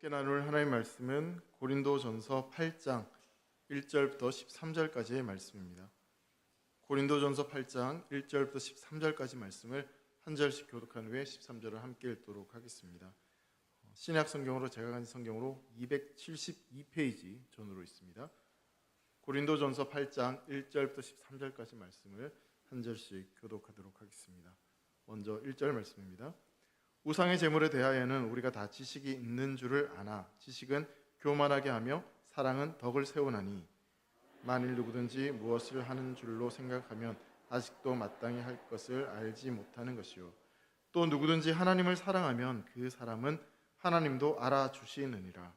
함께 나눌 하나님의 말씀은 고린도전서 8장 1절부터 13절까지의 말씀입니다. 고린도전서 8장 1절부터 13절까지 말씀을 한 절씩 교독한 후에 13절을 함께 읽도록 하겠습니다. 신약 성경으로 제가 가진 성경으로 272페이지 전으로 있습니다. 고린도전서 8장 1절부터 13절까지 말씀을 한 절씩 교독하도록 하겠습니다. 먼저 1절 말씀입니다. 우상의 제물에 대하여는 우리가 다 지식이 있는 줄을 아나 지식은 교만하게 하며 사랑은 덕을 세우나니 만일 누구든지 무엇을 하는 줄로 생각하면 아직도 마땅히 할 것을 알지 못하는 것이요 또 누구든지 하나님을 사랑하면 그 사람은 하나님도 알아주시느니라.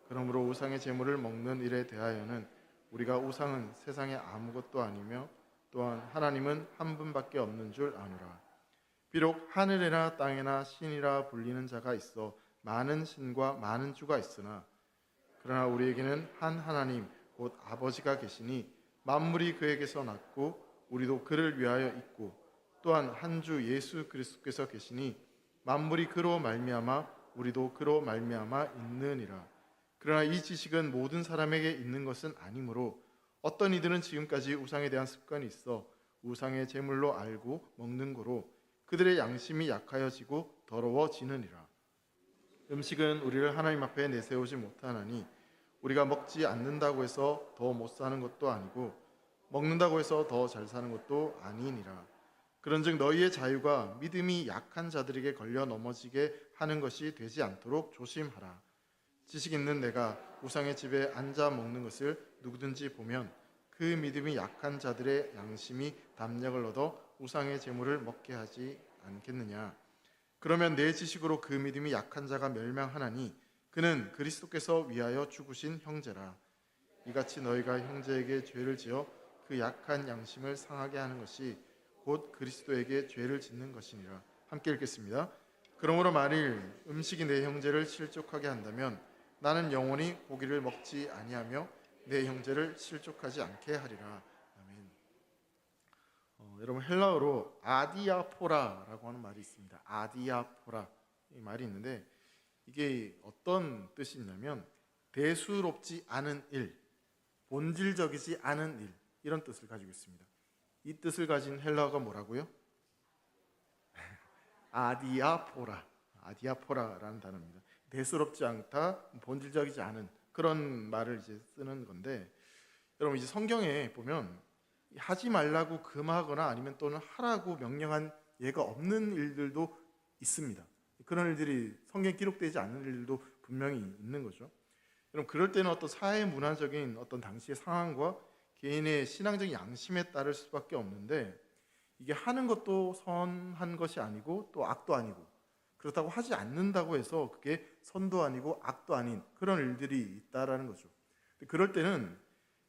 그러므로 우상의 제물을 먹는 일에 대하여는 우리가 우상은 세상에 아무것도 아니며 또한 하나님은 한 분밖에 없는 줄 아노라. 비록 하늘에나 땅에나 신이라 불리는 자가 있어 많은 신과 많은 주가 있으나 그러나 우리에게는 한 하나님 곧 아버지가 계시니 만물이 그에게서 났고 우리도 그를 위하여 있고 또한 한 주 예수 그리스도께서 계시니 만물이 그로 말미암아 우리도 그로 말미암아 있느니라. 그러나 이 지식은 모든 사람에게 있는 것은 아니므로 어떤 이들은 지금까지 우상에 대한 습관이 있어 우상의 제물로 알고 먹는 거로 그들의 양심이 약하여지고 더러워지느니라. 음식은 우리를 하나님 앞에 내세우지 못하나니 우리가 먹지 않는다고 해서 더 못 사는 것도 아니고 먹는다고 해서 더 잘 사는 것도 아니니라. 그런즉 너희의 자유가 믿음이 약한 자들에게 걸려 넘어지게 하는 것이 되지 않도록 조심하라. 지식 있는 내가 우상의 집에 앉아 먹는 것을 누구든지 보면 그 믿음이 약한 자들의 양심이 담력을 얻어 우상의 제물을 먹게 하지 않겠느냐. 그러면 내 지식으로 그 믿음이 약한 자가 멸망하나니 그는 그리스도께서 위하여 죽으신 형제라. 이같이 너희가 형제에게 죄를 지어 그 약한 양심을 상하게 하는 것이 곧 그리스도에게 죄를 짓는 것이니라. 함께 읽겠습니다. 그러므로 만일 음식이 내 형제를 실족하게 한다면 나는 영원히 고기를 먹지 아니하며 내 형제를 실족하지 않게 하리라. 아멘. 여러분 헬라어로 아디아포라라고 하는 말이 있습니다. 아디아포라 이 말이 있는데 이게 어떤 뜻이 있냐면 대수롭지 않은 일, 본질적이지 않은 일 이런 뜻을 가지고 있습니다. 이 뜻을 가진 헬라어가 뭐라고요? 아디아포라라는 단어입니다. 대수롭지 않다, 본질적이지 않은 그런 말을 이제 쓰는 건데 여러분 이제 성경에 보면 하지 말라고 금하거나 아니면 또는 하라고 명령한 예가 없는 일들도 있습니다. 그런 일들이 성경에 기록되지 않는 일들도 분명히 있는 거죠. 여러분 그럴 때는 어떤 사회 문화적인 어떤 당시의 상황과 개인의 신앙적인 양심에 따를 수밖에 없는데 이게 하는 것도 선한 것이 아니고 또 악도 아니고 그렇다고 하지 않는다고 해서 그게 선도 아니고 악도 아닌 그런 일들이 있다라는 거죠. 그럴 때는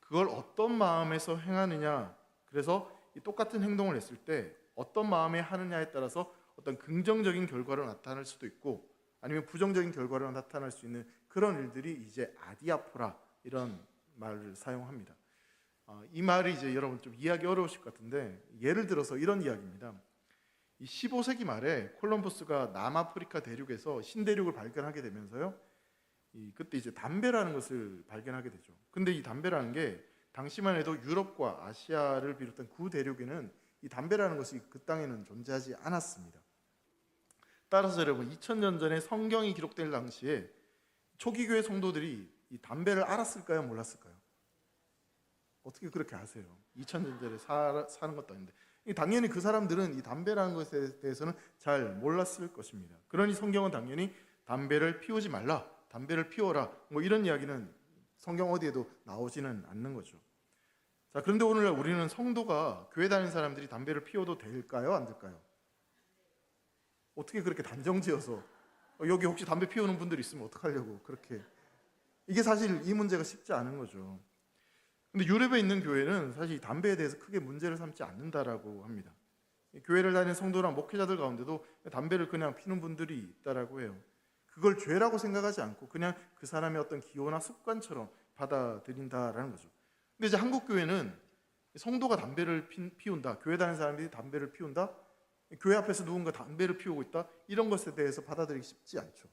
그걸 어떤 마음에서 행하느냐, 그래서 이 똑같은 행동을 했을 때 어떤 마음에 하느냐에 따라서 어떤 긍정적인 결과로 나타날 수도 있고 아니면 부정적인 결과로 나타날 수 있는 그런 일들이 이제 아디아포라 이런 말을 사용합니다. 이 말이 이제 여러분 좀 이해하기 어려우실 것 같은데 예를 들어서 이런 이야기입니다. 이 15세기 말에 콜럼버스가 남아프리카 대륙에서 신대륙을 발견하게 되면서요. 그때 이제 담배라는 것을 발견하게 되죠. 근데 이 담배라는 게 당시만 해도 유럽과 아시아를 비롯한 구대륙에는 이 담배라는 것이 그 땅에는 존재하지 않았습니다. 따라서 여러분 2000년 전에 성경이 기록될 당시에 초기 교회 성도들이 이 담배를 알았을까요? 몰랐을까요? 어떻게 그렇게 아세요? 2000년 전에 사는 것도 아닌데 당연히 그 사람들은 이 담배라는 것에 대해서는 잘 몰랐을 것입니다. 그러니 성경은 당연히 담배를 피우지 말라, 담배를 피워라 뭐 이런 이야기는 성경 어디에도 나오지는 않는 거죠. 자, 그런데 오늘날 우리는 성도가 교회 다니는 사람들이 담배를 피워도 될까요? 안 될까요? 어떻게 그렇게 단정지어서 여기 혹시 담배 피우는 분들 있으면 어떡하려고 그렇게 이게 사실 이 문제가 쉽지 않은 거죠. 근데 유럽에 있는 교회는 사실 담배에 대해서 크게 문제를 삼지 않는다라고 합니다. 교회를 다니는 성도랑 목회자들 가운데도 담배를 그냥 피는 분들이 있다라고 해요. 그걸 죄라고 생각하지 않고 그냥 그 사람의 어떤 기호나 습관처럼 받아들인다라는 거죠. 근데 이제 한국 교회는 성도가 담배를 피운다, 교회 다니는 사람들이 담배를 피운다, 교회 앞에서 누군가 담배를 피우고 있다 이런 것에 대해서 받아들이기 쉽지 않죠.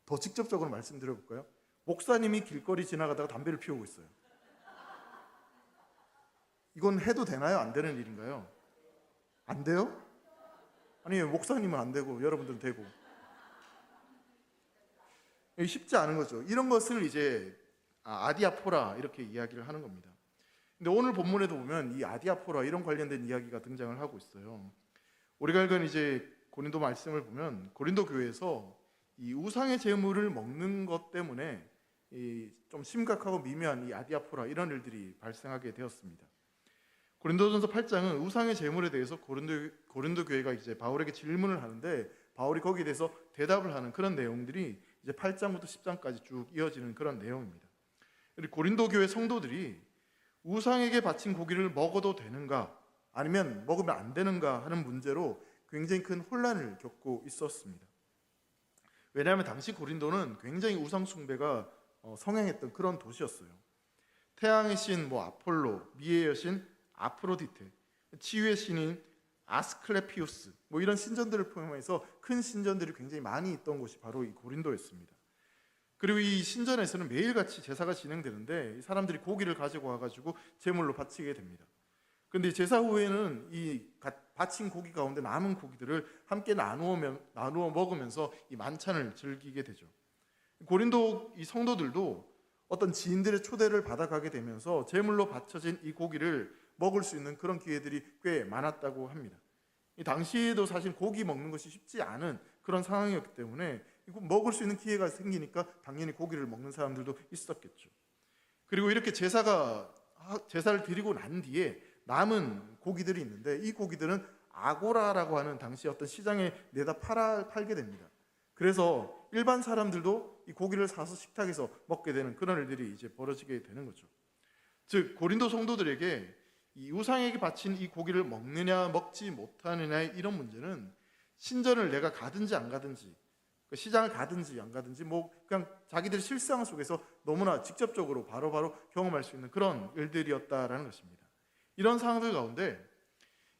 더 직접적으로 말씀드려볼까요? 목사님이 길거리 지나가다가 담배를 피우고 있어요. 이건 해도 되나요? 안 되는 일인가요? 안 돼요? 아니, 목사님은 안 되고 여러분들은 되고. 쉽지 않은 거죠. 이런 것을 이제 아디아포라 이렇게 이야기를 하는 겁니다. 근데 오늘 본문에도 보면 이 아디아포라 이런 관련된 이야기가 등장을 하고 있어요. 우리가 읽은 이제 고린도 말씀을 보면 고린도 교회에서 이 우상의 제물을 먹는 것 때문에 좀 심각하고 미묘한 이 아디아포라 이런 일들이 발생하게 되었습니다. 고린도전서 8장은 우상의 제물에 대해서 고린도 교회가 이제 바울에게 질문을 하는데 바울이 거기에 대해서 대답을 하는 그런 내용들이 이제 8장부터 10장까지 쭉 이어지는 그런 내용입니다. 고린도 교회 성도들이 우상에게 바친 고기를 먹어도 되는가 아니면 먹으면 안 되는가 하는 문제로 굉장히 큰 혼란을 겪고 있었습니다. 왜냐하면 당시 고린도는 굉장히 우상 숭배가 성행했던 그런 도시였어요. 태양의 신 아폴로, 미의 여신 아프로디테, 치유의 신인 아스클레피우스 이런 신전들을 포함해서 큰 신전들이 굉장히 많이 있던 곳이 바로 이 고린도였습니다. 그리고 이 신전에서는 매일같이 제사가 진행되는데 사람들이 고기를 가지고 와가지고 제물로 바치게 됩니다. 그런데 제사 후에는 이 바친 고기 가운데 남은 고기들을 함께 나누어 먹으면서 이 만찬을 즐기게 되죠. 고린도 이 성도들도 어떤 지인들의 초대를 받아가게 되면서 제물로 바쳐진 이 고기를 먹을 수 있는 그런 기회들이 꽤 많았다고 합니다. 이 당시에도 사실 고기 먹는 것이 쉽지 않은 그런 상황이었기 때문에 먹을 수 있는 기회가 생기니까 당연히 고기를 먹는 사람들도 있었겠죠. 그리고 이렇게 제사를 드리고 난 뒤에 남은 고기들이 있는데 이 고기들은 아고라라고 하는 당시 어떤 시장에 내다 팔게 됩니다. 그래서 일반 사람들도 이 고기를 사서 식탁에서 먹게 되는 그런 일들이 이제 벌어지게 되는 거죠. 즉 고린도 성도들에게 이 우상에게 바친 이 고기를 먹느냐 먹지 못하느냐의 이런 문제는 신전을 내가 가든지 안 가든지 시장을 가든지 안 가든지 그냥 자기들의 실상 속에서 너무나 직접적으로 바로바로 경험할 수 있는 그런 일들이었다라는 것입니다. 이런 상황들 가운데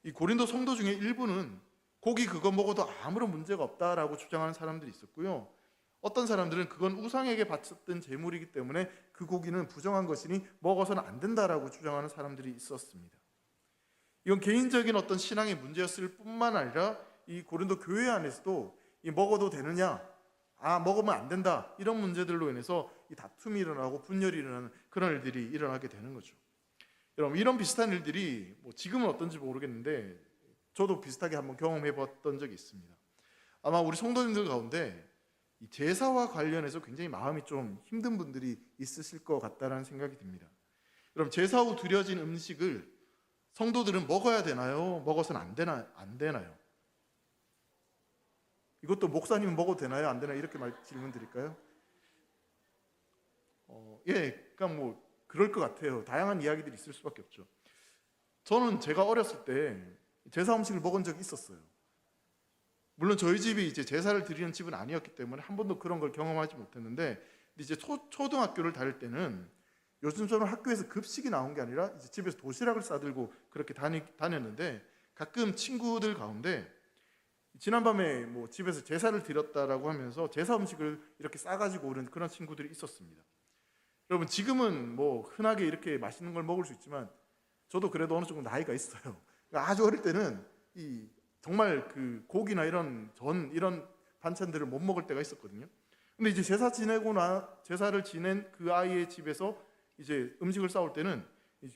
이 고린도 성도 중에 일부는 고기 그거 먹어도 아무런 문제가 없다라고 주장하는 사람들이 있었고요. 어떤 사람들은 그건 우상에게 바쳤던 제물이기 때문에 그 고기는 부정한 것이니 먹어서는 안 된다라고 주장하는 사람들이 있었습니다. 이건 개인적인 어떤 신앙의 문제였을 뿐만 아니라 이 고린도 교회 안에서도 이 먹어도 되느냐, 먹으면 안 된다 이런 문제들로 인해서 이 다툼이 일어나고 분열이 일어나는 그런 일들이 일어나게 되는 거죠. 여러분 이런 비슷한 일들이 지금은 어떤지 모르겠는데 저도 비슷하게 한번 경험해 봤던 적이 있습니다. 아마 우리 성도님들 가운데 이 제사와 관련해서 굉장히 마음이 좀 힘든 분들이 있으실 것 같다라는 생각이 듭니다. 그럼 제사 후 드려진 음식을 성도들은 먹어야 되나요? 먹어서는 안 되나요? 이것도 목사님은 먹어도 되나요? 안 되나요? 이렇게 질문 드릴까요? 그러니까 그럴 것 같아요. 다양한 이야기들이 있을 수밖에 없죠. 저는 제가 어렸을 때 제사 음식을 먹은 적이 있었어요. 물론 저희 집이 이제 제사를 드리는 집은 아니었기 때문에 한 번도 그런 걸 경험하지 못했는데 이제 초등학교를 다닐 때는 요즘처럼 학교에서 급식이 나온 게 아니라 이제 집에서 도시락을 싸들고 그렇게 다녔는데 가끔 친구들 가운데 지난밤에 집에서 제사를 드렸다라고 하면서 제사 음식을 이렇게 싸가지고 오는 그런 친구들이 있었습니다. 여러분 지금은 흔하게 이렇게 맛있는 걸 먹을 수 있지만 저도 그래도 어느 정도 나이가 있어요. 그러니까 아주 어릴 때는 정말 그 고기나 이런 이런 반찬들을 못 먹을 때가 있었거든요. 근데 이제 제사를 지낸 그 아이의 집에서 이제 음식을 싸울 때는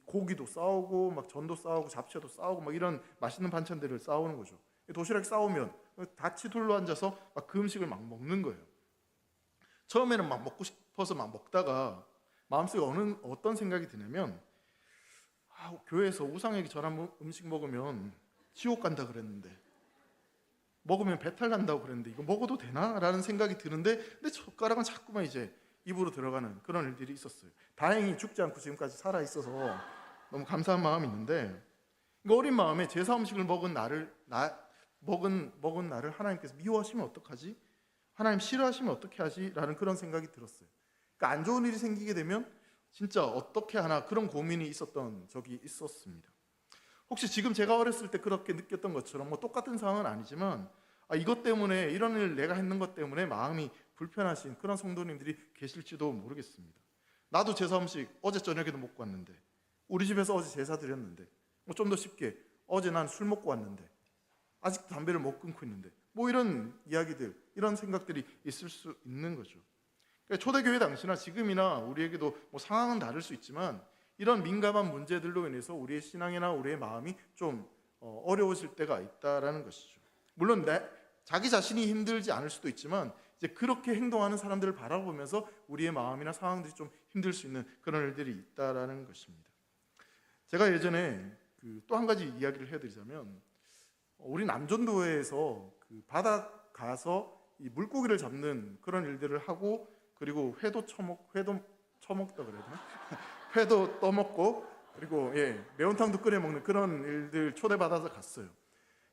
고기도 싸우고 전도 싸우고 잡채도 싸우고 이런 맛있는 반찬들을 싸우는 거죠. 도시락 싸우면 같이 둘러 앉아서 그 음식을 막 먹는 거예요. 처음에는 막 먹고 싶어서 막 먹다가 마음속에 어떤 생각이 드냐면 교회에서 우상에게 전한 음식 먹으면 지옥 간다 그랬는데 먹으면 배탈 난다고 그랬는데 이거 먹어도 되나? 라는 생각이 드는데 근데 젓가락은 자꾸만 이제 입으로 들어가는 그런 일들이 있었어요. 다행히 죽지 않고 지금까지 살아있어서 너무 감사한 마음이 있는데 어린 마음에 제사 음식을 먹은 나를 하나님께서 미워하시면 어떡하지? 하나님 싫어하시면 어떻게 하지? 라는 그런 생각이 들었어요. 그러니까 안 좋은 일이 생기게 되면 진짜 어떻게 하나 그런 고민이 있었던 적이 있었습니다. 혹시 지금 제가 어렸을 때 그렇게 느꼈던 것처럼 똑같은 상황은 아니지만 이것 때문에 이런 일 내가 했는 것 때문에 마음이 불편하신 그런 성도님들이 계실지도 모르겠습니다. 나도 제사 음식 어제 저녁에도 먹고 왔는데, 우리 집에서 어제 제사 드렸는데, 좀 더 쉽게 어제 난 술 먹고 왔는데 아직도 담배를 못 끊고 있는데, 이런 이야기들, 이런 생각들이 있을 수 있는 거죠. 그러니까 초대교회 당시나 지금이나 우리에게도 상황은 다를 수 있지만 이런 민감한 문제들로 인해서 우리의 신앙이나 우리의 마음이 좀 어려워질 때가 있다라는 것이죠. 물론 자기 자신이 힘들지 않을 수도 있지만 이제 그렇게 행동하는 사람들을 바라보면서 우리의 마음이나 상황들이 좀 힘들 수 있는 그런 일들이 있다라는 것입니다. 제가 예전에 또 한 가지 이야기를 해드리자면, 우리 남전도에서 바다 가서 이 물고기를 잡는 그런 일들을 하고, 그리고 회도 처먹다 그래야 되나? 회도 떠먹고, 그리고 매운탕도 끓여 먹는 그런 일들 초대받아서 갔어요.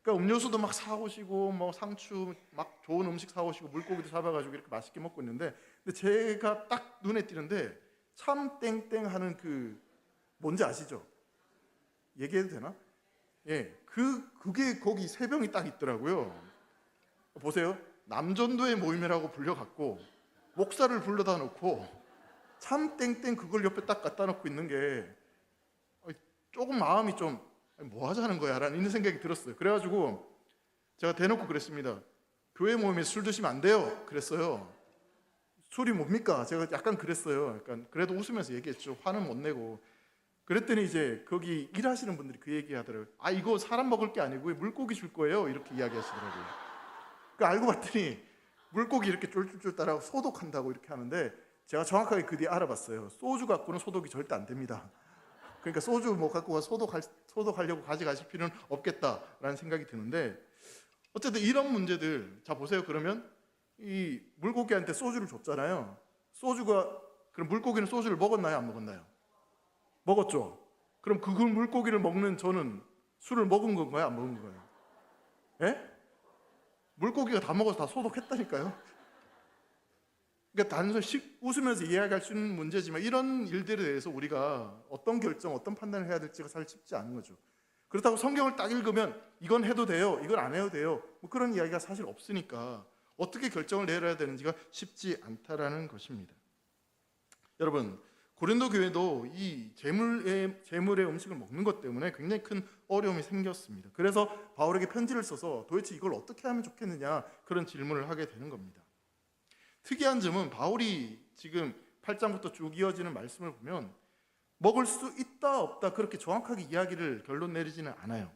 그러니까 음료수도 막 사오시고, 상추 막 좋은 음식 사오시고, 물고기도 잡아가지고 이렇게 맛있게 먹고 있는데, 근데 제가 딱 눈에 띄는데 참 땡땡 하는 뭔지 아시죠? 얘기해도 되나? 그게 거기 세 병이 딱 있더라고요. 보세요. 남전도의 모임이라고 불려갖고 목사를 불러다 놓고 참 땡땡 그걸 옆에 딱 갖다 놓고 있는 게 조금 마음이 좀 뭐 하자는 거야 라는 이런 생각이 들었어요. 그래가지고 제가 대놓고 그랬습니다. 교회 모임에서 술 드시면 안 돼요 그랬어요. 술이 뭡니까? 제가 약간 그랬어요. 약간 그래도 웃으면서 얘기했죠. 화는 못 내고. 그랬더니 이제 거기 일하시는 분들이 그 얘기 하더라고요. 이거 사람 먹을 게 아니고 물고기 줄 거예요 이렇게 이야기하시더라고요. 알고 봤더니 물고기 이렇게 쫄쫄쫄 따라고 소독한다고 이렇게 하는데, 제가 정확하게 그 뒤에 알아봤어요. 소주 갖고는 소독이 절대 안 됩니다. 그러니까 소주 갖고 소독하려고 가져가실 필요는 없겠다라는 생각이 드는데, 어쨌든 이런 문제들, 자 보세요. 그러면 이 물고기한테 소주를 줬잖아요. 그럼 물고기는 소주를 먹었나요? 안 먹었나요? 먹었죠. 그럼 그 물고기를 먹는 저는 술을 먹은 건가요? 안 먹은 건가요? 예? 물고기가 다 먹어서 다 소독했다니까요. 그러니까 단순히 웃으면서 이야기할 수 있는 문제지만 이런 일들에 대해서 우리가 어떤 결정, 어떤 판단을 해야 될지가 사실 쉽지 않은 거죠. 그렇다고 성경을 딱 읽으면 이건 해도 돼요, 이건 안 해도 돼요, 그런 이야기가 사실 없으니까 어떻게 결정을 내려야 되는지가 쉽지 않다라는 것입니다. 여러분, 고린도 교회도 이 재물의 음식을 먹는 것 때문에 굉장히 큰 어려움이 생겼습니다. 그래서 바울에게 편지를 써서 도대체 이걸 어떻게 하면 좋겠느냐 그런 질문을 하게 되는 겁니다. 특이한 점은 바울이 지금 8장부터 쭉 이어지는 말씀을 보면 먹을 수 있다 없다 그렇게 정확하게 이야기를 결론 내리지는 않아요.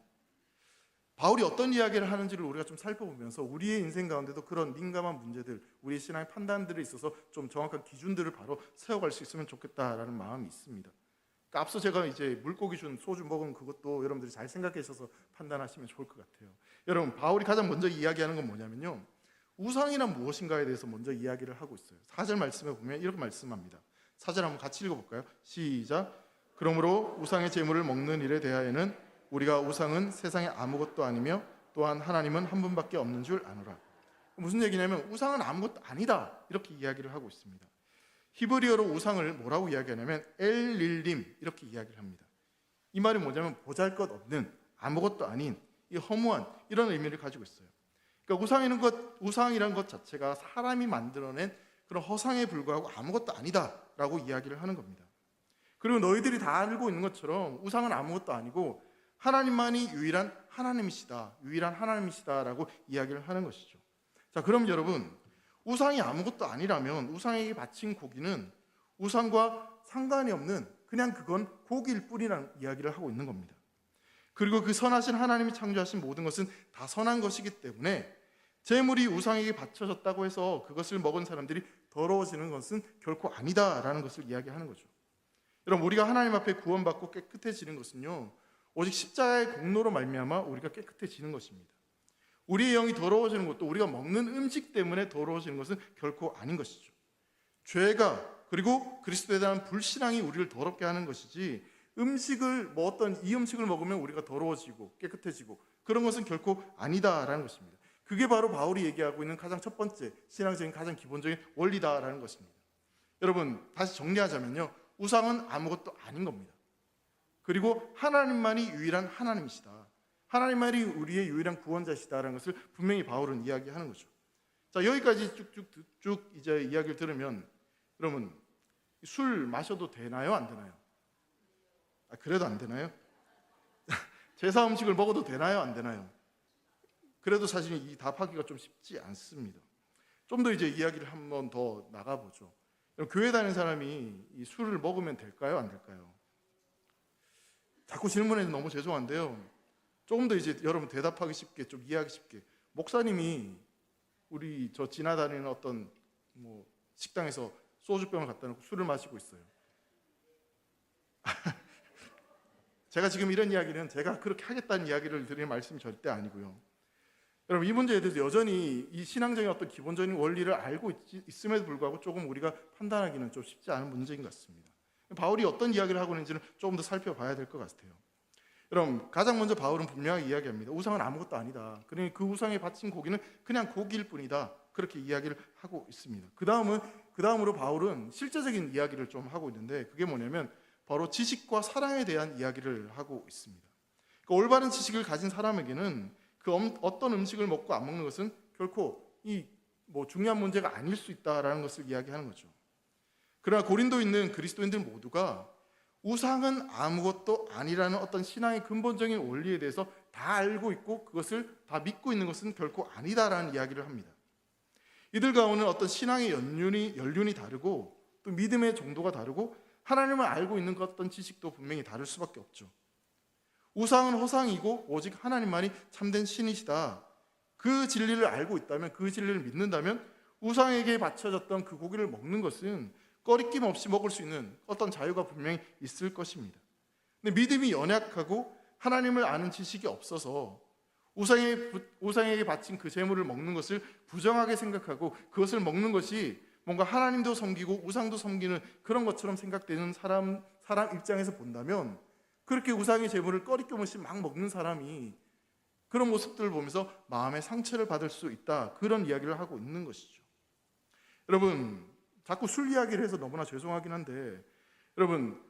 바울이 어떤 이야기를 하는지를 우리가 좀 살펴보면서 우리의 인생 가운데도 그런 민감한 문제들, 우리의 신앙의 판단들에 있어서 좀 정확한 기준들을 바로 세워갈 수 있으면 좋겠다라는 마음이 있습니다. 그러니까 앞서 제가 이제 물고기 준 소주 먹은 그것도 여러분들이 잘 생각하셔서 판단하시면 좋을 것 같아요. 여러분, 바울이 가장 먼저 이야기하는 건 뭐냐면요, 우상이란 무엇인가에 대해서 먼저 이야기를 하고 있어요. 4절 말씀에 보면 이렇게 말씀합니다. 4절 한번 같이 읽어볼까요? 시작. 그러므로 우상의 제물을 먹는 일에 대하여는 우리가 우상은 세상에 아무것도 아니며 또한 하나님은 한 분밖에 없는 줄 아노라. 무슨 얘기냐면 우상은 아무것도 아니다 이렇게 이야기를 하고 있습니다. 히브리어로 우상을 뭐라고 이야기하냐면 엘릴림 이렇게 이야기를 합니다. 이 말이 뭐냐면 보잘것없는, 아무것도 아닌, 이 허무한 이런 의미를 가지고 있어요. 그러니까 우상이란 것 자체가 사람이 만들어낸 그런 허상에 불과하고 아무것도 아니다라고 이야기를 하는 겁니다. 그리고 너희들이 다 알고 있는 것처럼 우상은 아무것도 아니고 하나님만이 유일한 하나님이시다라고 이야기를 하는 것이죠. 자, 그럼 여러분, 우상이 아무것도 아니라면 우상에게 바친 고기는 우상과 상관이 없는 그냥 그건 고기일 뿐이라는 이야기를 하고 있는 겁니다. 그리고 그 선하신 하나님이 창조하신 모든 것은 다 선한 것이기 때문에 제물이 우상에게 바쳐졌다고 해서 그것을 먹은 사람들이 더러워지는 것은 결코 아니다라는 것을 이야기하는 거죠. 여러분, 우리가 하나님 앞에 구원받고 깨끗해지는 것은요, 오직 십자가의 공로로 말미암아 우리가 깨끗해지는 것입니다. 우리의 영이 더러워지는 것도 우리가 먹는 음식 때문에 더러워지는 것은 결코 아닌 것이죠. 죄가 그리고 그리스도에 대한 불신앙이 우리를 더럽게 하는 것이지, 음식을 이 음식을 먹으면 우리가 더러워지고 깨끗해지고 그런 것은 결코 아니다라는 것입니다. 그게 바로 바울이 얘기하고 있는 가장 첫 번째 신앙적인 가장 기본적인 원리다라는 것입니다. 여러분, 다시 정리하자면요, 우상은 아무것도 아닌 겁니다. 그리고 하나님만이 유일한 하나님이시다, 하나님만이 우리의 유일한 구원자시다라는 것을 분명히 바울은 이야기하는 거죠. 자, 여기까지 쭉쭉 이제 이야기를 들으면 여러분 술 마셔도 되나요, 안 되나요? 그래도 안 되나요? 제사 음식을 먹어도 되나요, 안 되나요? 그래도 사실 이 답하기가 좀 쉽지 않습니다. 좀 더 이제 이야기를 한번 더 나가보죠. 교회 다니는 사람이 이 술을 먹으면 될까요, 안 될까요? 자꾸 질문해서 너무 죄송한데요. 조금 더 이제 여러분 대답하기 쉽게, 좀 이해하기 쉽게, 목사님이 우리 저 지나다니는 어떤 뭐 식당에서 소주병을 갖다 놓고 술을 마시고 있어요. 제가 지금 이런 이야기는 제가 그렇게 하겠다는 이야기를 드리는 말씀이 절대 아니고요. 여러분 이 문제에 대해서 여전히 이 신앙적인 어떤 기본적인 원리를 알고 있음에도 불구하고 조금 우리가 판단하기는 좀 쉽지 않은 문제인 것 같습니다. 바울이 어떤 이야기를 하고 있는지는 조금 더 살펴봐야 될 것 같아요. 여러분 가장 먼저 바울은 분명하게 이야기합니다. 우상은 아무것도 아니다. 그러니 그 우상에 바친 고기는 그냥 고기일 뿐이다. 그렇게 이야기를 하고 있습니다. 그 다음으로 바울은 실제적인 이야기를 좀 하고 있는데 그게 뭐냐면 바로 지식과 사랑에 대한 이야기를 하고 있습니다. 그러니까 올바른 지식을 가진 사람에게는 그 어떤 음식을 먹고 안 먹는 것은 결코 중요한 문제가 아닐 수 있다라는 것을 이야기하는 거죠. 그러나 고린도에 있는 그리스도인들 모두가 우상은 아무것도 아니라는 어떤 신앙의 근본적인 원리에 대해서 다 알고 있고 그것을 다 믿고 있는 것은 결코 아니다라는 이야기를 합니다. 이들 가운데는 어떤 신앙의 연륜이 다르고 또 믿음의 정도가 다르고 하나님을 알고 있는 어떤 지식도 분명히 다를 수밖에 없죠. 우상은 허상이고 오직 하나님만이 참된 신이시다. 그 진리를 알고 있다면, 그 진리를 믿는다면 우상에게 바쳐졌던 그 고기를 먹는 것은 꺼리낌 없이 먹을 수 있는 어떤 자유가 분명히 있을 것입니다. 근데 믿음이 연약하고 하나님을 아는 지식이 없어서 우상에게 바친 그 제물을 먹는 것을 부정하게 생각하고 그것을 먹는 것이 뭔가 하나님도 섬기고 우상도 섬기는 그런 것처럼 생각되는 사람 입장에서 본다면 그렇게 우상의 제물을 꺼리낌 없이 막 먹는 사람이 그런 모습들을 보면서 마음의 상처를 받을 수 있다. 그런 이야기를 하고 있는 것이죠. 여러분 자꾸 술 이야기를 해서 너무나 죄송하긴 한데 여러분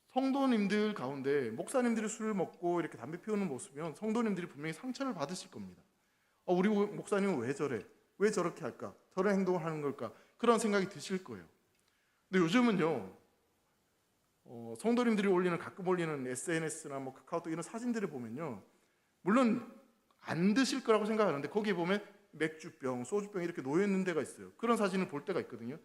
성도님들 가운데 목사님들이 술을 먹고 이렇게 담배 피우는 모습이면 성도님들이 분명히 상처를 받으실 겁니다. 우리 목사님은 왜 저래? 왜 저렇게 할까? 저런 행동을 하는 걸까? 그런 생각이 드실 거예요. 근데 요즘은요 성도님들이 가끔 올리는 SNS나 뭐 카카오톡 이런 사진들을 보면요 물론 안 드실 거라고 생각하는데 거기에 보면 맥주병, 소주병 이렇게 놓여 있는 데가 있어요. 그런 사진을 볼 때가 있거든요.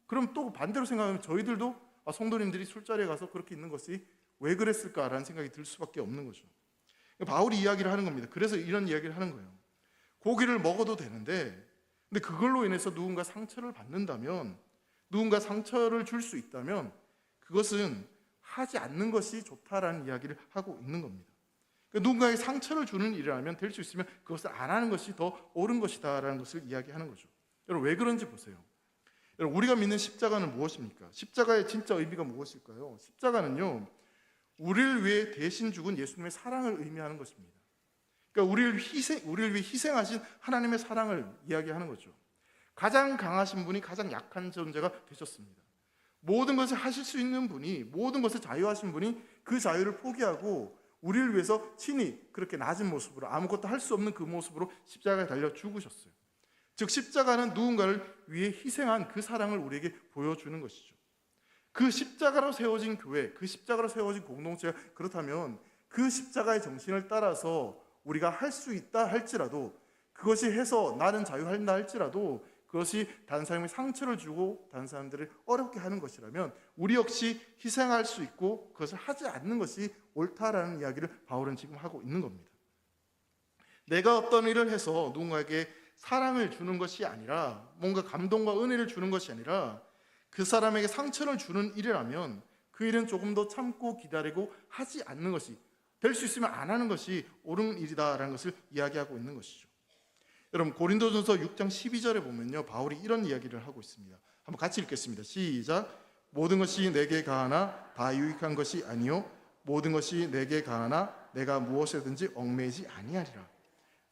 그럼 또 반대로 생각하면 저희들도 성도님들이 술자리에 가서 그렇게 있는 것이 왜 그랬을까라는 생각이 들 수밖에 없는 거죠. 바울이 이야기를 하는 겁니다. 그래서 이런 이야기를 하는 거예요. 고기를 먹어도 되는데 근데 그걸로 인해서 누군가 상처를 받는다면, 누군가 상처를 줄 수 있다면 그것은 하지 않는 것이 좋다라는 이야기를 하고 있는 겁니다. 그러니까 누군가에게 상처를 주는 일이라면 될 수 있으면 그것을 안 하는 것이 더 옳은 것이다라는 것을 이야기하는 거죠. 여러분 왜 그런지 보세요. 여러분 우리가 믿는 십자가는 무엇입니까? 십자가의 진짜 의미가 무엇일까요? 십자가는요 우리를 위해 대신 죽은 예수님의 사랑을 의미하는 것입니다. 그러니까 우리를 위해 희생하신 하나님의 사랑을 이야기하는 거죠. 가장 강하신 분이 가장 약한 존재가 되셨습니다. 모든 것을 하실 수 있는 분이, 모든 것을 자유하신 분이 그 자유를 포기하고 우리를 위해서 친히 그렇게 낮은 모습으로 아무것도 할 수 없는 그 모습으로 십자가에 달려 죽으셨어요. 즉 십자가는 누군가를 위해 희생한 그 사랑을 우리에게 보여주는 것이죠. 그 십자가로 세워진 교회, 그 십자가로 세워진 공동체가 그렇다면 그 십자가의 정신을 따라서 우리가 할 수 있다 할지라도, 그것이 해서 나는 자유한다 할지라도 그것이 다른 사람에게 상처를 주고 다른 사람들을 어렵게 하는 것이라면 우리 역시 희생할 수 있고 그것을 하지 않는 것이 옳다라는 이야기를 바울은 지금 하고 있는 겁니다. 내가 어떤 일을 해서 누군가에게 사랑을 주는 것이 아니라, 뭔가 감동과 은혜를 주는 것이 아니라 그 사람에게 상처를 주는 일이라면 그 일은 조금 더 참고 기다리고 하지 않는 것이, 될 수 있으면 안 하는 것이 옳은 일이다라는 것을 이야기하고 있는 것이죠. 여러분 고린도전서 6장 12절에 보면요 바울이 이런 이야기를 하고 있습니다. 한번 같이 읽겠습니다. 시작. 모든 것이 내게 가하나 다 유익한 것이 아니요 모든 것이 내게 가하나 내가 무엇에든지 얽매이지 아니하리라.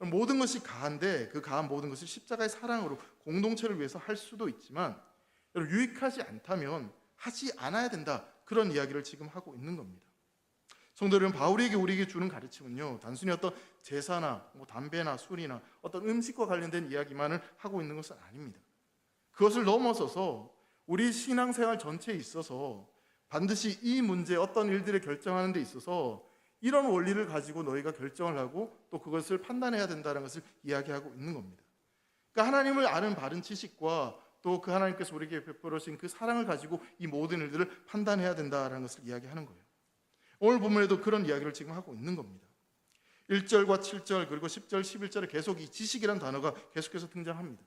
모든 것이 가한데 그 가한 모든 것을 십자가의 사랑으로 공동체를 위해서 할 수도 있지만 여러분 유익하지 않다면 하지 않아야 된다, 그런 이야기를 지금 하고 있는 겁니다. 성도 여러분, 바울에게 우리에게 주는 가르침은요, 단순히 어떤 제사나 담배나 술이나 어떤 음식과 관련된 이야기만을 하고 있는 것은 아닙니다. 그것을 넘어서서 우리 신앙생활 전체에 있어서 반드시 이 문제, 어떤 일들을 결정하는 데 있어서 이런 원리를 가지고 너희가 결정을 하고 또 그것을 판단해야 된다는 것을 이야기하고 있는 겁니다. 그러니까 하나님을 아는 바른 지식과 또 그 하나님께서 우리에게 베풀어 주신 그 사랑을 가지고 이 모든 일들을 판단해야 된다는 것을 이야기하는 거예요. 오늘 본문에도 그런 이야기를 지금 하고 있는 겁니다. 1절과 7절 그리고 10절, 11절에 계속 이 지식이라는 단어가 계속해서 등장합니다.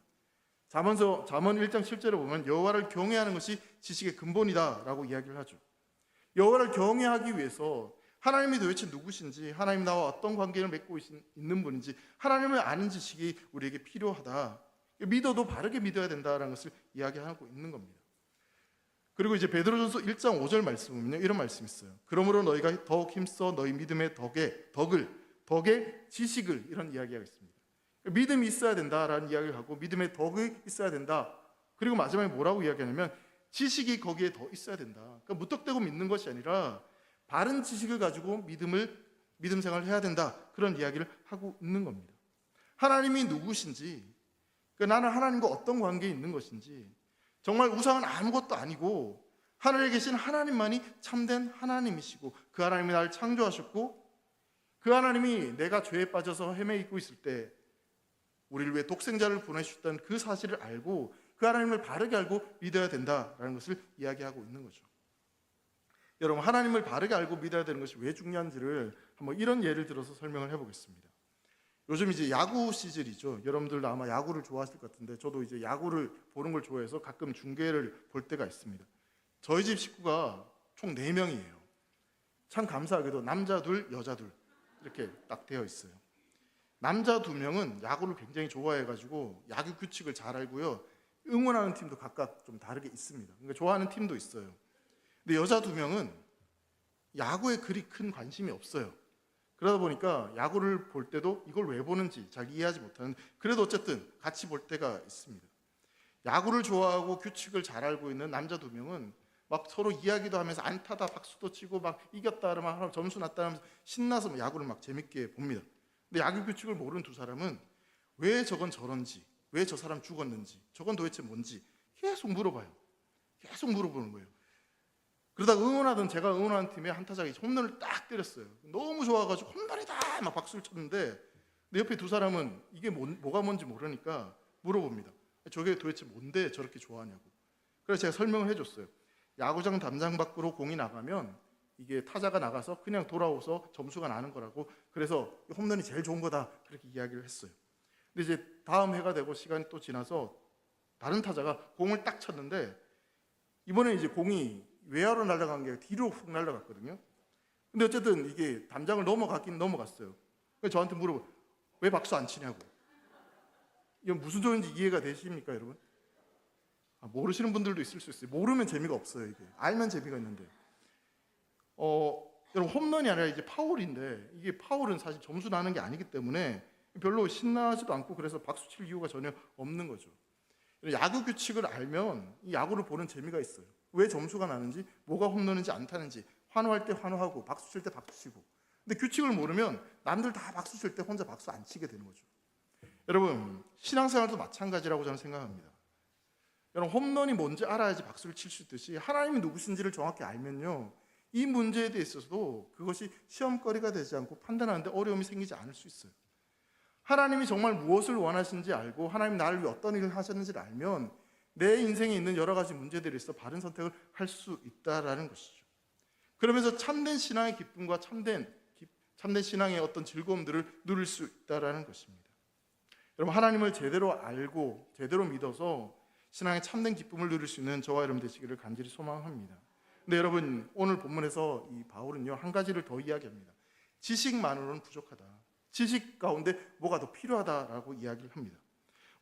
잠언 1장 7절에 보면 여호와를 경외하는 것이 지식의 근본이다라고 이야기를 하죠. 여호와를 경외하기 위해서 하나님이 도대체 누구신지, 하나님 나와 어떤 관계를 맺고 있는 분인지 하나님을 아는 지식이 우리에게 필요하다. 믿어도 바르게 믿어야 된다는 것을 이야기하고 있는 겁니다. 그리고 이제 베드로전서 1장 5절 말씀은요, 이런 말씀이 있어요. 그러므로 너희가 더욱 힘써 너희 믿음의 덕의 지식을, 이런 이야기가 있습니다. 믿음이 있어야 된다라는 이야기를 하고 믿음의 덕이 있어야 된다. 그리고 마지막에 뭐라고 이야기하냐면 지식이 거기에 더 있어야 된다. 그러니까 무턱대고 믿는 것이 아니라 바른 지식을 가지고 믿음 생활을 해야 된다. 그런 이야기를 하고 있는 겁니다. 하나님이 누구신지, 그러니까 나는 하나님과 어떤 관계에 있는 것인지, 정말 우상은 아무것도 아니고 하늘에 계신 하나님만이 참된 하나님이시고 그 하나님이 나를 창조하셨고 그 하나님이 내가 죄에 빠져서 헤매고 있을 때 우리를 위해 독생자를 보내주셨다는 그 사실을 알고 그 하나님을 바르게 알고 믿어야 된다라는 것을 이야기하고 있는 거죠. 여러분, 하나님을 바르게 알고 믿어야 되는 것이 왜 중요한지를 한번 이런 예를 들어서 설명을 해보겠습니다. 요즘 이제 야구 시즌이죠. 여러분들도 아마 야구를 좋아하실 것 같은데 저도 이제 야구를 보는 걸 좋아해서 가끔 중계를 볼 때가 있습니다. 저희 집 식구가 총 4명이에요. 참 감사하게도 남자 둘, 여자 둘 이렇게 딱 되어 있어요. 남자 2명은 야구를 굉장히 좋아해가지고 야구 규칙을 잘 알고요. 응원하는 팀도 각각 좀 다르게 있습니다. 그러니까 좋아하는 팀도 있어요. 근데 여자 2명은 야구에 그리 큰 관심이 없어요. 그러다 보니까 야구를 볼 때도 이걸 왜 보는지 잘 이해하지 못하는, 그래도 어쨌든 같이 볼 때가 있습니다. 야구를 좋아하고 규칙을 잘 알고 있는 남자 2명은 막 서로 이야기도 하면서 안타다 박수도 치고 막 이겼다 그러면 점수 났다 하면서 신나서 야구를 막 재밌게 봅니다. 근데 야구 규칙을 모르는 2사람은 왜 저건 저런지, 왜 저 사람 죽었는지, 저건 도대체 뭔지 계속 물어봐요. 계속 물어보는 거예요. 그러다가 제가 응원하는 팀의 한 타자가 홈런을 딱 때렸어요. 너무 좋아가지고 홈런이다 막 박수를 쳤는데 내 옆에 2사람은 이게 뭐가 뭔지 모르니까 물어봅니다. 저게 도대체 뭔데 저렇게 좋아하냐고. 그래서 제가 설명을 해줬어요. 야구장 담장 밖으로 공이 나가면 이게 타자가 나가서 그냥 돌아오서 점수가 나는 거라고, 그래서 홈런이 제일 좋은 거다, 그렇게 이야기를 했어요. 근데 이제 다음 해가 되고 시간이 또 지나서 다른 타자가 공을 딱 쳤는데 이번에 이제 공이 외야로 날아간 게 뒤로 훅 날아갔거든요. 근데 어쨌든 이게 담장을 넘어갔긴 넘어갔어요. 그래서 저한테 물어봐요. 왜 박수 안 치냐고. 이건 무슨 소리인지 이해가 되십니까, 여러분? 모르시는 분들도 있을 수 있어요. 모르면 재미가 없어요. 이게 알면 재미가 있는데. 여러분, 홈런이 아니라 이제 파울인데 이게 파울은 사실 점수 나는 게 아니기 때문에 별로 신나지도 않고 그래서 박수 칠 이유가 전혀 없는 거죠. 야구 규칙을 알면 이 야구를 보는 재미가 있어요. 왜 점수가 나는지, 뭐가 홈런인지 안타는지, 환호할 때 환호하고 박수 칠 때 박수 치고. 근데 규칙을 모르면 남들 다 박수 칠 때 혼자 박수 안 치게 되는 거죠. 여러분, 신앙생활도 마찬가지라고 저는 생각합니다. 여러분, 홈런이 뭔지 알아야지 박수를 칠 수 있듯이 하나님이 누구신지를 정확히 알면요, 이 문제에 대해서도 그것이 시험거리가 되지 않고 판단하는데 어려움이 생기지 않을 수 있어요. 하나님이 정말 무엇을 원하시는지 알고 하나님 나를 위해 어떤 일을 하셨는지를 알면 내 인생에 있는 여러 가지 문제들에 있어 바른 선택을 할 수 있다라는 것이죠. 그러면서 참된 신앙의 기쁨과 참된 신앙의 어떤 즐거움들을 누릴 수 있다라는 것입니다. 여러분, 하나님을 제대로 알고 제대로 믿어서 신앙의 참된 기쁨을 누릴 수 있는 저와 여러분 되시기를 간절히 소망합니다. 근데 여러분, 오늘 본문에서 이 바울은요, 한 가지를 더 이야기합니다. 지식만으로는 부족하다. 지식 가운데 뭐가 더 필요하다라고 이야기를 합니다.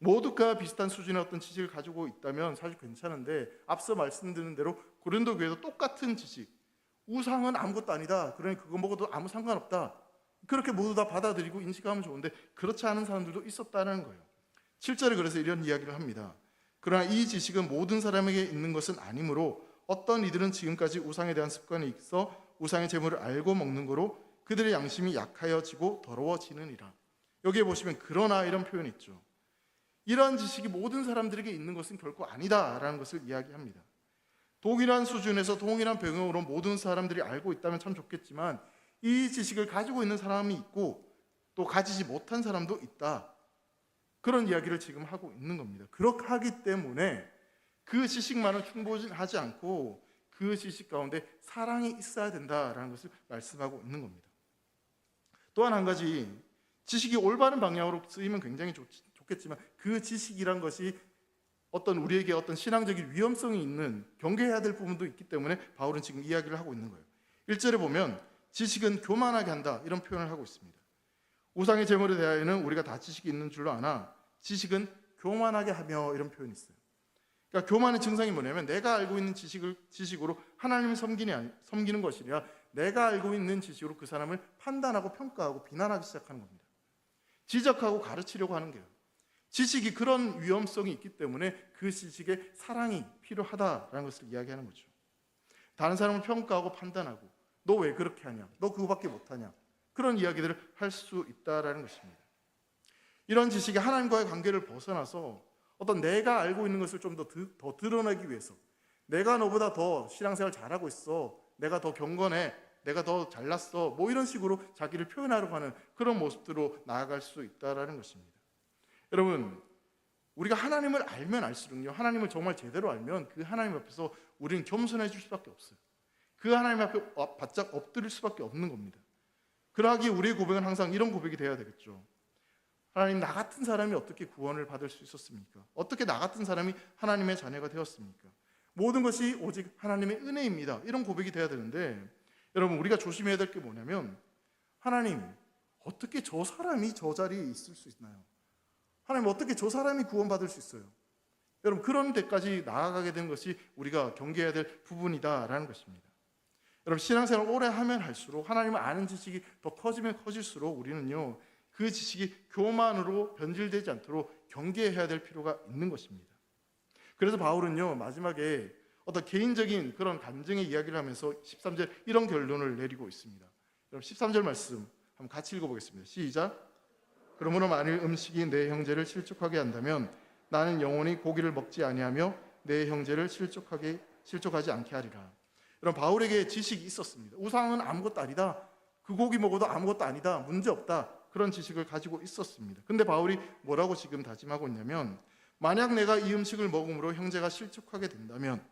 모두가 비슷한 수준의 어떤 지식을 가지고 있다면 사실 괜찮은데, 앞서 말씀드린 대로 고린도 교회도 똑같은 지식, 우상은 아무것도 아니다, 그러니 그거 먹어도 아무 상관없다, 그렇게 모두 다 받아들이고 인식하면 좋은데 그렇지 않은 사람들도 있었다는 거예요. 7절에 그래서 이런 이야기를 합니다. 그러나 이 지식은 모든 사람에게 있는 것은 아니므로 어떤 이들은 지금까지 우상에 대한 습관이 있어 우상의 제물을 알고 먹는 거로 그들의 양심이 약하여지고 더러워지느니라. 여기에 보시면 그러나 이런 표현이 있죠. 이러한 지식이 모든 사람들에게 있는 것은 결코 아니다라는 것을 이야기합니다. 동일한 수준에서 동일한 배경으로 모든 사람들이 알고 있다면 참 좋겠지만 이 지식을 가지고 있는 사람이 있고 또 가지지 못한 사람도 있다. 그런 이야기를 지금 하고 있는 겁니다. 그렇게 하기 때문에 그 지식만은 충분하지 않고 그 지식 가운데 사랑이 있어야 된다라는 것을 말씀하고 있는 겁니다. 또한 한 가지, 지식이 올바른 방향으로 쓰이면 굉장히 좋겠지만 그 지식이란 것이 우리에게 어떤 신앙적인 위험성이 있는, 경계해야 될 부분도 있기 때문에 바울은 지금 이야기를 하고 있는 거예요. 1절에 보면 지식은 교만하게 한다 이런 표현을 하고 있습니다. 우상의 제물에 대하여는 우리가 다 지식이 있는 줄로 아나 지식은 교만하게 하며 이런 표현이 있어요. 그러니까 교만의 증상이 뭐냐면 내가 알고 있는 지식으로 하나님을 섬기는 것이 아니라 내가 알고 있는 지식으로 그 사람을 판단하고 평가하고 비난하기 시작하는 겁니다. 지적하고 가르치려고 하는 거예요. 지식이 그런 위험성이 있기 때문에 그 지식에 사랑이 필요하다라는 것을 이야기하는 거죠. 다른 사람을 평가하고 판단하고 너 왜 그렇게 하냐? 너 그거밖에 못하냐? 그런 이야기들을 할 수 있다라는 것입니다. 이런 지식이 하나님과의 관계를 벗어나서 어떤 내가 알고 있는 것을 좀 더 드러내기 위해서 내가 너보다 더 신앙생활 잘하고 있어, 내가 더 경건해, 내가 더 잘났어, 뭐 이런 식으로 자기를 표현하려고 하는 그런 모습들로 나아갈 수 있다라는 것입니다. 여러분, 우리가 하나님을 알면 알수록요, 하나님을 정말 제대로 알면 그 하나님 앞에서 우리는 겸손해질 수밖에 없어요. 그 하나님 앞에 바짝 엎드릴 수밖에 없는 겁니다. 그러하기에 우리의 고백은 항상 이런 고백이 되어야 되겠죠. 하나님, 나 같은 사람이 어떻게 구원을 받을 수 있었습니까? 어떻게 나 같은 사람이 하나님의 자녀가 되었습니까? 모든 것이 오직 하나님의 은혜입니다. 이런 고백이 되어야 되는데, 여러분, 우리가 조심해야 될 게 뭐냐면, 하나님, 어떻게 저 사람이 저 자리에 있을 수 있나요? 하나님, 어떻게 저 사람이 구원받을 수 있어요? 여러분, 그런 데까지 나아가게 된 것이 우리가 경계해야 될 부분이다라는 것입니다. 여러분, 신앙생활 오래 하면 할수록 하나님을 아는 지식이 더 커지면 커질수록 우리는요, 그 지식이 교만으로 변질되지 않도록 경계해야 될 필요가 있는 것입니다. 그래서 바울은요, 마지막에 어떤 개인적인 그런 간증의 이야기를 하면서 13절 이런 결론을 내리고 있습니다. 여러분, 13절 말씀 한번 같이 읽어보겠습니다. 시작. 그러므로 만일 음식이 내 형제를 실족하게 한다면 나는 영원히 고기를 먹지 아니하며 내 형제를 실족하지 않게 하리라. 여러분, 바울에게 지식이 있었습니다. 우상은 아무것도 아니다, 그 고기 먹어도 아무것도 아니다, 문제없다, 그런 지식을 가지고 있었습니다. 근데 바울이 뭐라고 지금 다짐하고 있냐면, 만약 내가 이 음식을 먹음으로 형제가 실족하게 된다면,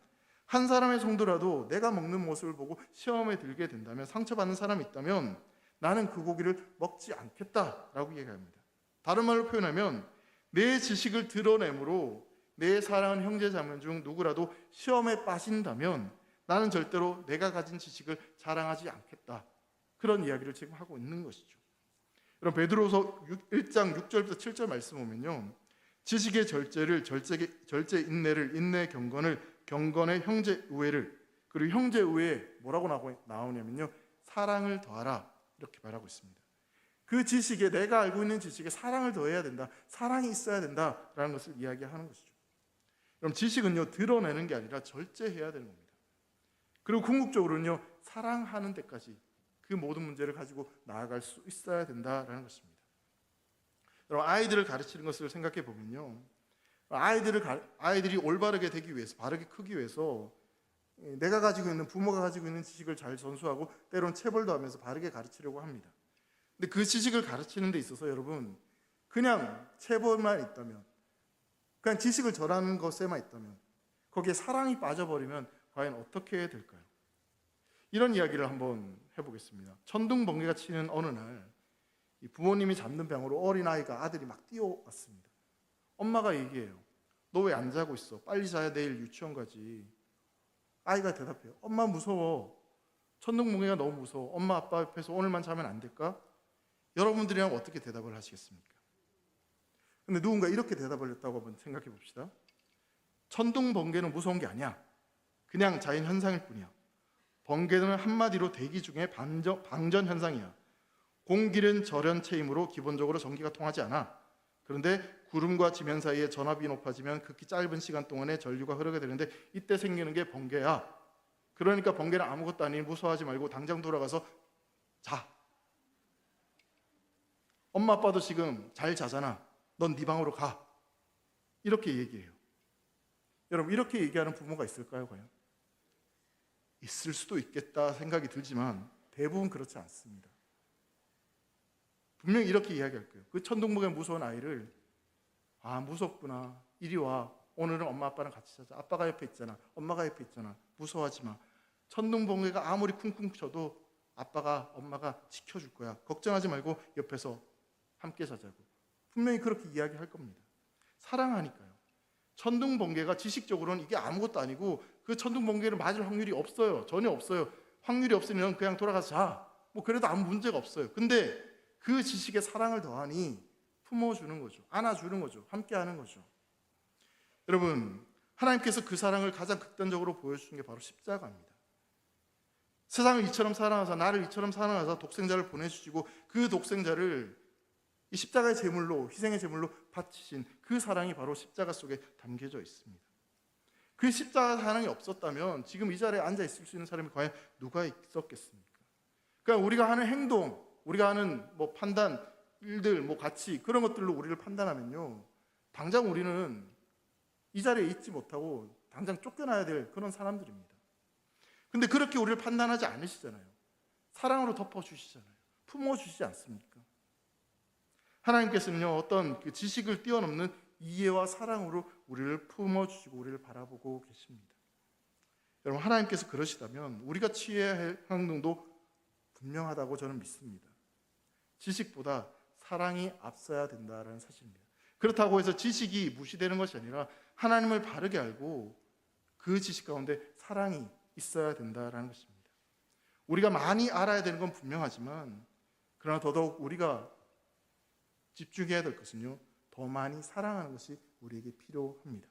한 사람의 성도라도 내가 먹는 모습을 보고 시험에 들게 된다면, 상처받는 사람이 있다면 나는 그 고기를 먹지 않겠다라고 얘기합니다. 다른 말로 표현하면 내 지식을 드러내므로 내 사랑하는 형제 자매 중 누구라도 시험에 빠진다면 나는 절대로 내가 가진 지식을 자랑하지 않겠다, 그런 이야기를 지금 하고 있는 것이죠. 여러분, 베드로서 1장 6절부터 7절 말씀 보면요, 지식의 절제를, 절제 인내를, 인내 경건을, 경건의 형제 우애를, 그리고 형제 우애에 뭐라고 나오냐면요, 사랑을 더하라, 이렇게 말하고 있습니다. 그 지식에, 내가 알고 있는 지식에 사랑을 더해야 된다, 사랑이 있어야 된다라는 것을 이야기하는 것이죠. 그럼 지식은요, 드러내는 게 아니라 절제해야 되는 겁니다. 그리고 궁극적으로는요, 사랑하는 데까지 그 모든 문제를 가지고 나아갈 수 있어야 된다라는 것입니다. 여러분, 아이들을 가르치는 것을 생각해 보면요, 아이들이 올바르게 되기 위해서, 바르게 크기 위해서 내가 가지고 있는, 부모가 가지고 있는 지식을 잘 전수하고 때론 체벌도 하면서 바르게 가르치려고 합니다. 근데 그 지식을 가르치는 데 있어서 여러분, 그냥 체벌만 있다면, 그냥 지식을 전하는 것에만 있다면, 거기에 사랑이 빠져버리면 과연 어떻게 될까요? 이런 이야기를 한번 해보겠습니다. 천둥번개가 치는 어느 날, 이 부모님이 잡는 병으로 어린아이가, 아들이 막 뛰어왔습니다. 엄마가 얘기해요. 너 왜 안 자고 있어? 빨리 자야 내일 유치원 가지. 아이가 대답해요. 엄마 무서워. 천둥번개가 너무 무서워. 엄마 아빠 옆에서 오늘만 자면 안 될까? 여러분들이랑 어떻게 대답을 하시겠습니까? 근데 누군가 이렇게 대답을 했다고 한번 생각해 봅시다. 천둥번개는 무서운 게 아니야. 그냥 자연 현상일 뿐이야. 번개는 한마디로 대기 중에 방전 현상이야. 공기는 절연체이므로 기본적으로 전기가 통하지 않아. 그런데 구름과 지면 사이에 전압이 높아지면 극히 짧은 시간 동안에 전류가 흐르게 되는데 이때 생기는 게 번개야. 그러니까 번개는 아무것도 아니니 무서워하지 말고 당장 돌아가서 자. 엄마 아빠도 지금 잘 자잖아. 넌 네 방으로 가. 이렇게 얘기해요. 여러분, 이렇게 얘기하는 부모가 있을까요, 과연? 있을 수도 있겠다 생각이 들지만 대부분 그렇지 않습니다. 분명히 이렇게 이야기할 거예요. 그 천둥번개 무서운 아이를 아, 무섭구나. 이리 와. 오늘은 엄마 아빠랑 같이 자자. 아빠가 옆에 있잖아. 엄마가 옆에 있잖아. 무서워하지 마. 천둥번개가 아무리 쿵쿵 쳐도 아빠가 엄마가 지켜줄 거야. 걱정하지 말고 옆에서 함께 자자고. 분명히 그렇게 이야기할 겁니다. 사랑하니까요. 천둥번개가 지식적으로는 이게 아무것도 아니고 그 천둥번개를 맞을 확률이 없어요. 전혀 없어요. 확률이 없으면 그냥 돌아가서 자. 뭐 그래도 아무 문제가 없어요. 근데 그 지식에 사랑을 더하니 품어주는 거죠. 안아주는 거죠. 함께하는 거죠. 여러분, 하나님께서 그 사랑을 가장 극단적으로 보여주신 게 바로 십자가입니다. 세상을 이처럼 사랑하사, 나를 이처럼 사랑하사 독생자를 보내주시고 그 독생자를 이 십자가의 제물로, 희생의 제물로 바치신 그 사랑이 바로 십자가 속에 담겨져 있습니다. 그 십자가 사랑이 없었다면 지금 이 자리에 앉아 있을 수 있는 사람이 과연 누가 있었겠습니까? 그러니까 우리가 하는 행동, 우리가 하는 뭐 판단, 일들, 뭐 가치 그런 것들로 우리를 판단하면요, 당장 우리는 이 자리에 있지 못하고 당장 쫓겨나야 될 그런 사람들입니다. 근데 그렇게 우리를 판단하지 않으시잖아요. 사랑으로 덮어주시잖아요. 품어주시지 않습니까? 하나님께서는요, 어떤 그 지식을 뛰어넘는 이해와 사랑으로 우리를 품어주시고 우리를 바라보고 계십니다. 여러분, 하나님께서 그러시다면 우리가 취해야 할 행동도 분명하다고 저는 믿습니다. 지식보다 사랑이 앞서야 된다는 사실입니다. 그렇다고 해서 지식이 무시되는 것이 아니라 하나님을 바르게 알고 그 지식 가운데 사랑이 있어야 된다는 것입니다. 우리가 많이 알아야 되는 건 분명하지만 그러나 더더욱 우리가 집중해야 될 것은요, 더 많이 사랑하는 것이 우리에게 필요합니다.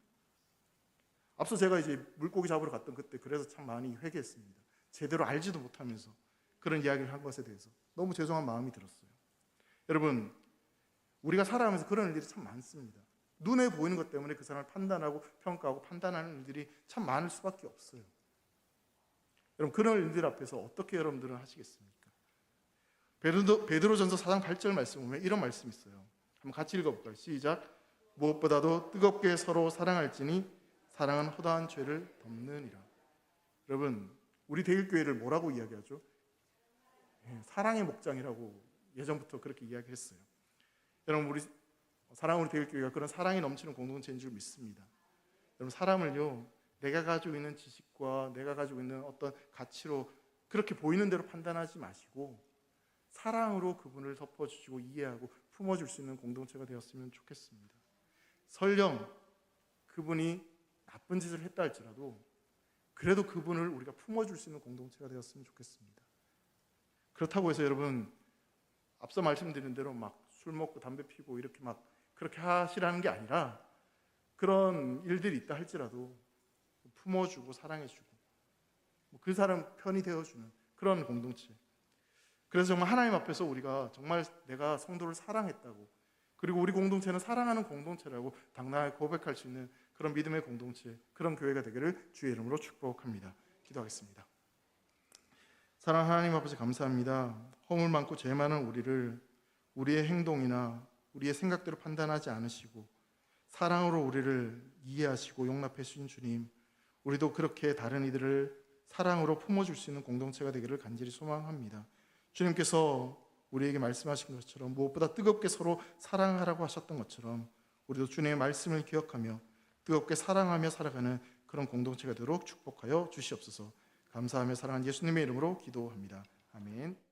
앞서 제가 이제 물고기 잡으러 갔던 그때 그래서 참 많이 회개했습니다. 제대로 알지도 못하면서 그런 이야기를 한 것에 대해서 너무 죄송한 마음이 들었어요. 여러분, 우리가 살아가면서 그런 일들이 참 많습니다. 눈에 보이는 것 때문에 그 사람을 판단하고 평가하고 판단하는 일들이 참 많을 수밖에 없어요. 여러분, 그런 일들 앞에서 어떻게 여러분들은 하시겠습니까? 베드로전서 4장 8절 말씀 보면 이런 말씀이 있어요. 한번 같이 읽어볼까요? 시작. 무엇보다도 뜨겁게 서로 사랑할지니 사랑은 허다한 죄를 덮느니라. 여러분, 우리 대일교회를 뭐라고 이야기하죠? 사랑의 목장이라고 예전부터 그렇게 이야기했어요. 여러분, 우리 사랑으로 대일교회가 그런 사랑이 넘치는 공동체인 줄 믿습니다. 여러분, 사람을요, 내가 가지고 있는 지식과 내가 가지고 있는 어떤 가치로 그렇게 보이는 대로 판단하지 마시고 사랑으로 그분을 덮어주시고 이해하고 품어줄 수 있는 공동체가 되었으면 좋겠습니다. 설령 그분이 나쁜 짓을 했다 할지라도 그래도 그분을 우리가 품어줄 수 있는 공동체가 되었으면 좋겠습니다. 그렇다고 해서 여러분, 앞서 말씀드린 대로 막 술 먹고 담배 피고 이렇게 막 그렇게 하시라는 게 아니라 그런 일들이 있다 할지라도 품어주고 사랑해주고 그 사람 편이 되어주는 그런 공동체. 그래서 정말 하나님 앞에서 우리가 정말 내가 성도를 사랑했다고, 그리고 우리 공동체는 사랑하는 공동체라고 당당하게 고백할 수 있는 그런 믿음의 공동체, 그런 교회가 되기를 주의 이름으로 축복합니다. 기도하겠습니다. 사랑하는 하나님 아버지, 감사합니다. 허물 많고 죄 많은 우리를 우리의 행동이나 우리의 생각대로 판단하지 않으시고 사랑으로 우리를 이해하시고 용납해 주신 주님, 우리도 그렇게 다른 이들을 사랑으로 품어줄 수 있는 공동체가 되기를 간절히 소망합니다. 주님께서 우리에게 말씀하신 것처럼 무엇보다 뜨겁게 서로 사랑하라고 하셨던 것처럼 우리도 주님의 말씀을 기억하며 뜨겁게 사랑하며 살아가는 그런 공동체가 되도록 축복하여 주시옵소서. 감사하며 사랑하는 예수님의 이름으로 기도합니다. 아멘.